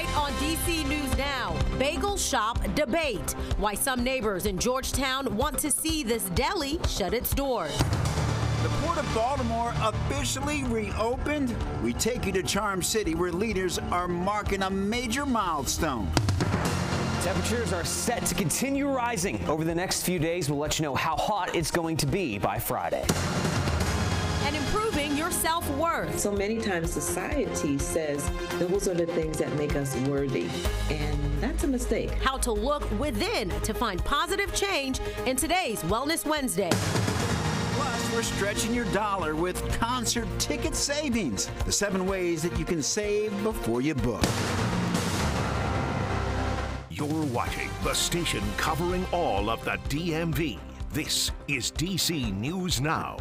Tonight on DC News Now, bagel shop debate. Why some neighbors in Georgetown want to see this deli shut its doors. The Port of Baltimore officially reopened. We take you to Charm City, where leaders are marking a major milestone. Temperatures are set to continue rising over the next few days. We'll let you know how hot it's going to be by Friday. And improving your self-worth. So many times society says those are the things that make us worthy, and that's a mistake. How to look within to find positive change in today's Wellness Wednesday. Plus, we're stretching your dollar with concert ticket savings. The 7 ways that you can save before you book. You're watching the station covering all of the DMV. This is DC News Now.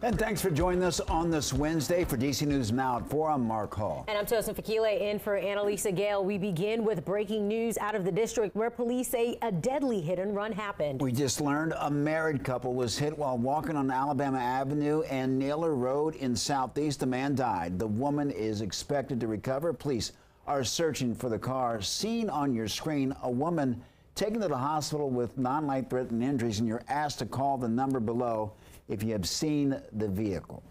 And thanks for joining us on this Wednesday. For DC News Now at 4, I'm Mark Hall. And I'm Tosin Fakile in for Annalisa Gale. We begin with breaking news out of the district where police say a deadly hit and run happened. We just learned a married couple was hit while walking on Alabama Avenue and Naylor Road in Southeast. A man died. The woman is expected to recover. Police are searching for the car. Seen on your screen, a woman taken to the hospital with non-life-threatening injuries, and you're asked to call the number below if you have seen the vehicle.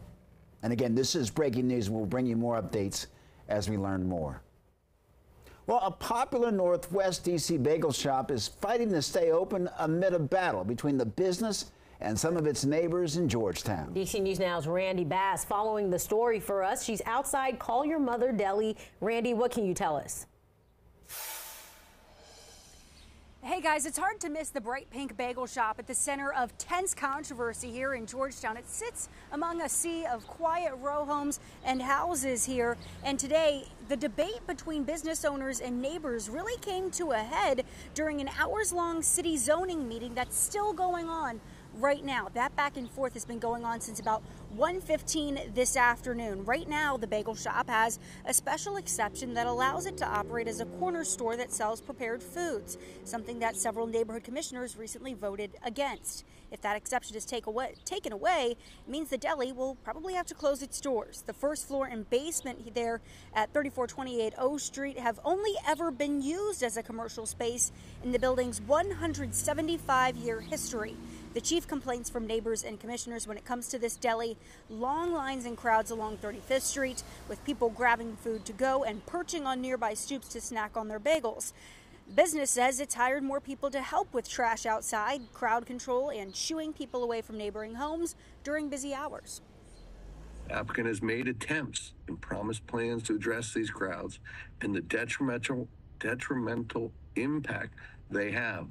And again, this is breaking news. We'll bring you more updates as we learn more. Well, a popular Northwest D.C. bagel shop is fighting to stay open amid a battle between the business and some of its neighbors in Georgetown. DC News Now's Randy Bass following the story for us. She's outside Call Your Mother Deli. Randy, what can you tell us? Hey guys, it's hard to miss the bright pink bagel shop at the center of tense controversy here in Georgetown. It sits among a sea of quiet row homes and houses here. And today, the debate between business owners and neighbors really came to a head during an hours-long city zoning meeting that's still going on right now. That back and forth has been going on since about 1:15 this afternoon. Right now, the bagel shop has a special exception that allows it to operate as a corner store that sells prepared foods, something that several neighborhood commissioners recently voted against. If that exception is taken away, it means the deli will probably have to close its doors. The first floor and basement there at 3428 O Street have only ever been used as a commercial space in the building's 175-year history. The chief complaints from neighbors and commissioners when it comes to this deli: long lines and crowds along 35th Street, with people grabbing food to go and perching on nearby stoops to snack on their bagels. Business says it's hired more people to help with trash outside, crowd control, and shooing people away from neighboring homes during busy hours. The applicant has made attempts and promised plans to address these crowds and the detrimental impact they have.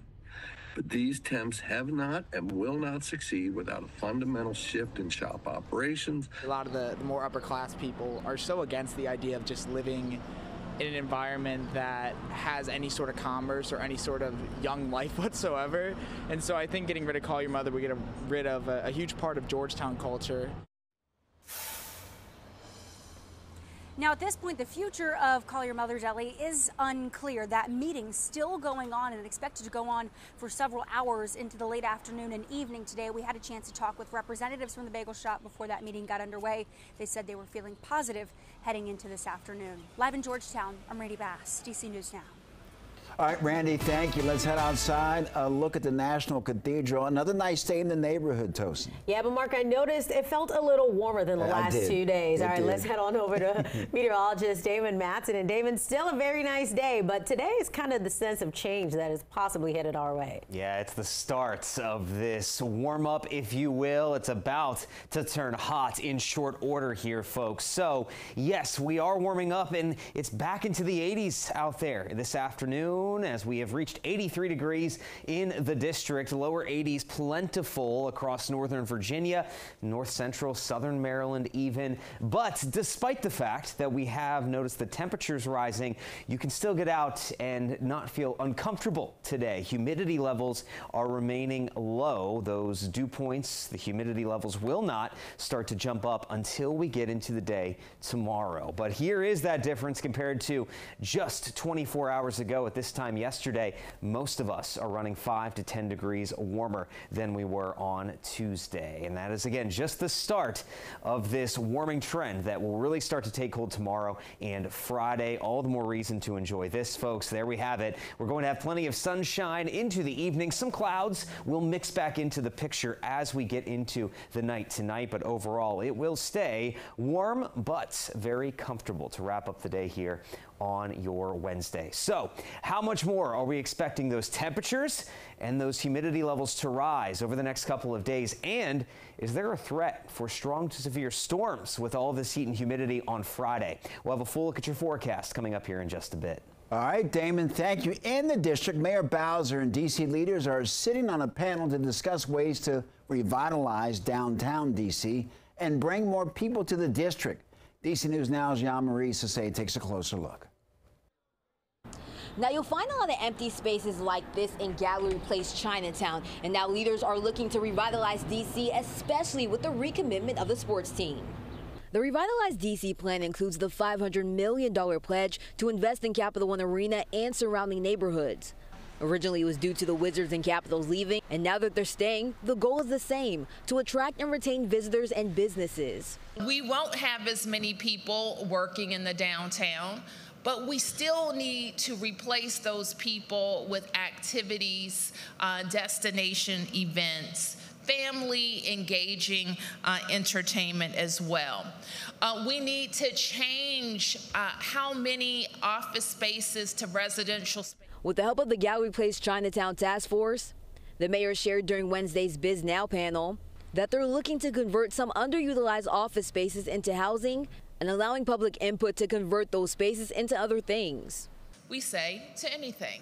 But these attempts have not and will not succeed without a fundamental shift in shop operations. A lot of the more upper class people are so against the idea of just living in an environment that has any sort of commerce or any sort of young life whatsoever. And so I think getting rid of Call Your Mother, we get rid of a huge part of Georgetown culture. Now, at this point, the future of Call Your Mother Deli is unclear. That meeting's still going on and expected to go on for several hours into the late afternoon and evening today. We had a chance to talk with representatives from the bagel shop before that meeting got underway. They said they were feeling positive heading into this afternoon. Live in Georgetown, I'm Randy Bass, DC News Now. All right, Randy, thank you. Let's head outside, look at the National Cathedral. Another nice day in the neighborhood, Tosin. Yeah, but Mark, I noticed it felt a little warmer than the last 2 days. All right, let's head on over to meteorologist Damon Matson. And Damon, still a very nice day, but today is kind of the sense of change that is possibly headed our way. Yeah, it's the start of this warm-up, if you will. It's about to turn hot in short order here, folks. So, yes, we are warming up, and it's back into the 80s out there this afternoon, as we have reached 83 degrees in the district. Lower 80s plentiful across northern Virginia, north central, southern Maryland even. But despite the fact that we have noticed the temperatures rising, you can still get out and not feel uncomfortable today. Humidity levels are remaining low. Those dew points, the humidity levels will not start to jump up until we get into the day tomorrow. But here is that difference compared to just 24 hours ago at this this time yesterday, most of us are running 5 to 10 degrees warmer than we were on Tuesday. And that is, again, just the start of this warming trend that will really start to take hold tomorrow and Friday. All the more reason to enjoy this, folks. There we have it. We're going to have plenty of sunshine into the evening. Some clouds will mix back into the picture as we get into the night tonight, but overall it will stay warm but very comfortable to wrap up the day here on your Wednesday. So how much more are we expecting those temperatures and those humidity levels to rise over the next couple of days? And is there a threat for strong to severe storms with all this heat and humidity on Friday? We'll have a full look at your forecast coming up here in just a bit. All right, Damon, thank you. In the district, Mayor Bowser and D.C. leaders are sitting on a panel to discuss ways to revitalize downtown D.C. and bring more people to the district. D.C. News Now's Jean-Marie Sasay takes a closer look. Now, you'll find a lot of empty spaces like this in Gallery Place, Chinatown, and now leaders are looking to revitalize D.C., especially with the recommitment of the sports team. The Revitalized D.C. plan includes the $500 million pledge to invest in Capital One Arena and surrounding neighborhoods. Originally, it was due to the Wizards and Capitals leaving, and now that they're staying, the goal is the same, to attract and retain visitors and businesses. We won't have as many people working in the downtown, but we still need to replace those people with activities, destination events, family engaging entertainment as well. We need to change how many office spaces to residential spaces. With the help of the Gallery Place Chinatown Task Force, the mayor shared during Wednesday's Biz Now panel that they're looking to convert some underutilized office spaces into housing and allowing public input to convert those spaces into other things. We say to anything.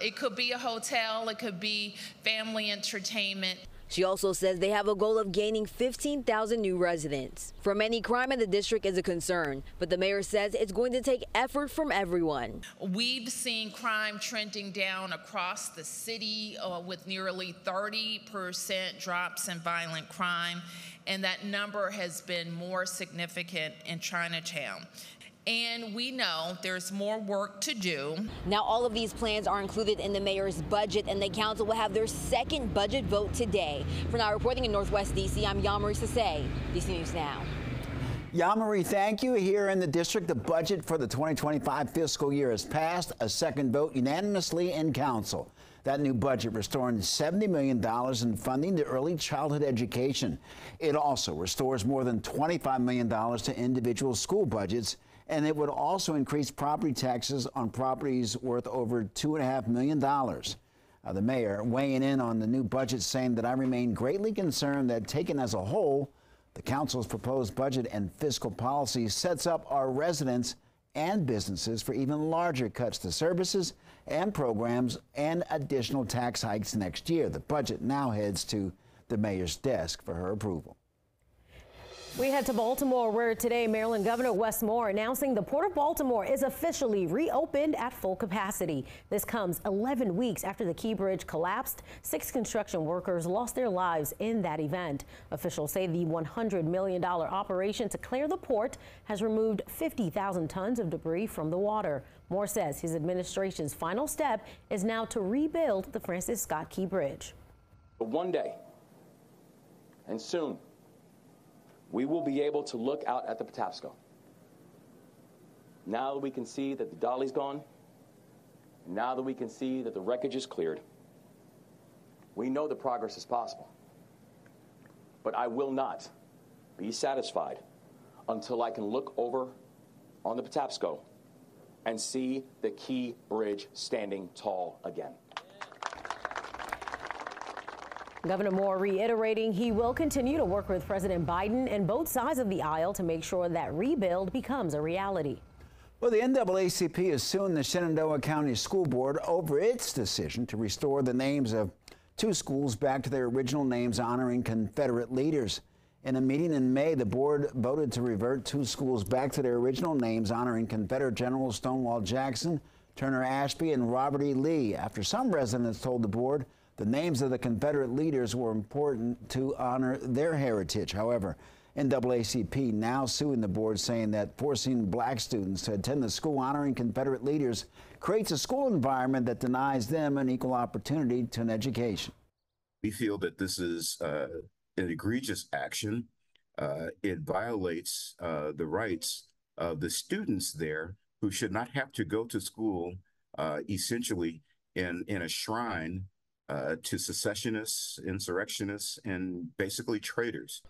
It could be a hotel, it could be family entertainment. She also says they have a goal of gaining 15,000 new residents. For many, crime in the district is a concern, but the mayor says it's going to take effort from everyone. We've seen crime trending down across the city with nearly 30% drops in violent crime, and that number has been more significant in Chinatown. And we know there's more work to do. Now, all of these plans are included in the mayor's budget, and the council will have their second budget vote today. For now, reporting in Northwest D.C., I'm Jean-Marie Sasay, D.C. News Now. Jean-Marie, thank you. Here in the district, the budget for the 2025 fiscal year has passed a second vote unanimously in council. That new budget restoring $70 million in funding to early childhood education. It also restores more than $25 million to individual school budgets, and it would also increase property taxes on properties worth over $2.5 million. The mayor weighing in on the new budget, saying that I remain greatly concerned that taken as a whole, the council's proposed budget and fiscal policy sets up our residents and businesses for even larger cuts to services and programs and additional tax hikes next year. The budget now heads to the mayor's desk for her approval. We head to Baltimore, where today Maryland Governor Wes Moore announcing the Port of Baltimore is officially reopened at full capacity. This comes 11 weeks after the Key Bridge collapsed. 6 construction workers lost their lives in that event. Officials say the $100 million operation to clear the port has removed 50,000 tons of debris from the water. Moore says his administration's final step is now to rebuild the Francis Scott Key Bridge. But one day, and soon, we will be able to look out at the Patapsco. Now that we can see that the dolly's gone, now that we can see that the wreckage is cleared, we know the progress is possible. But I will not be satisfied until I can look over on the Patapsco and see the Key Bridge standing tall again. Governor Moore reiterating he will continue to work with President Biden and both sides of the aisle to make sure that rebuild becomes a reality. Well, the NAACP is suing the Shenandoah County School Board over its decision to restore the names of 2 schools back to their original names honoring Confederate leaders. In a meeting in May, the board voted to revert 2 schools back to their original names honoring Confederate General Stonewall Jackson, Turner Ashby, and Robert E. Lee, after some residents told the board the names of the Confederate leaders were important to honor their heritage. However, NAACP now suing the board, saying that forcing black students to attend the school honoring Confederate leaders creates a school environment that denies them an equal opportunity to an education. We feel that this is an egregious action. It violates the rights of the students there, who should not have to go to school essentially in a shrine to secessionists, insurrectionists, and basically traitors.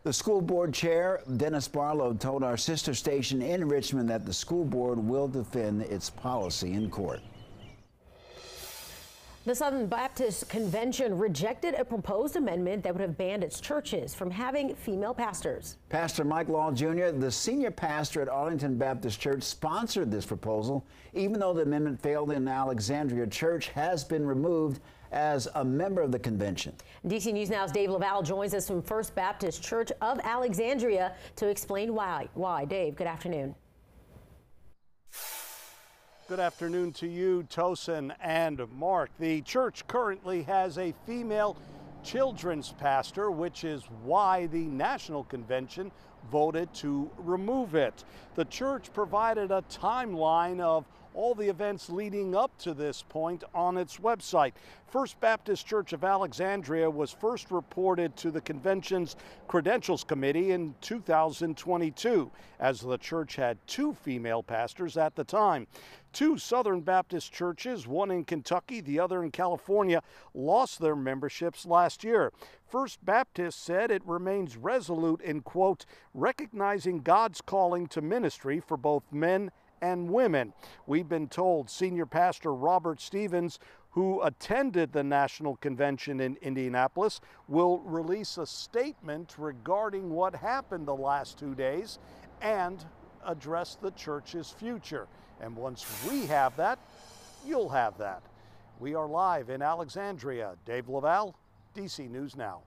The school board chair, Dennis Barlow, told our sister station in Richmond that the school board will defend its policy in court. The Southern Baptist Convention rejected a proposed amendment that would have banned its churches from having female pastors. Pastor Mike Law Jr., the senior pastor at Arlington Baptist Church, sponsored this proposal, even though the amendment failed in Alexandria Church has been removed as a member of the convention. DC News Now's Dave Laval joins us from First Baptist Church of Alexandria to explain why. Dave, good afternoon. Good afternoon to you, Tosin and Mark. The church currently has a female children's pastor, which is why the National Convention voted to remove it. The church provided a timeline of all the events leading up to this point on its website. First Baptist Church of Alexandria was first reported to the convention's Credentials Committee in 2022, as the church had 2 female pastors at the time. 2 Southern Baptist churches, one in Kentucky, the other in California, lost their memberships last year. First Baptist said it remains resolute in, quote, recognizing God's calling to ministry for both men and women. We've been told Senior Pastor Robert Stevens, who attended the National Convention in Indianapolis, will release a statement regarding what happened the last 2 days and address the church's future. And once we have that, you'll have that. We are live in Alexandria. Dave Laval, DC News Now.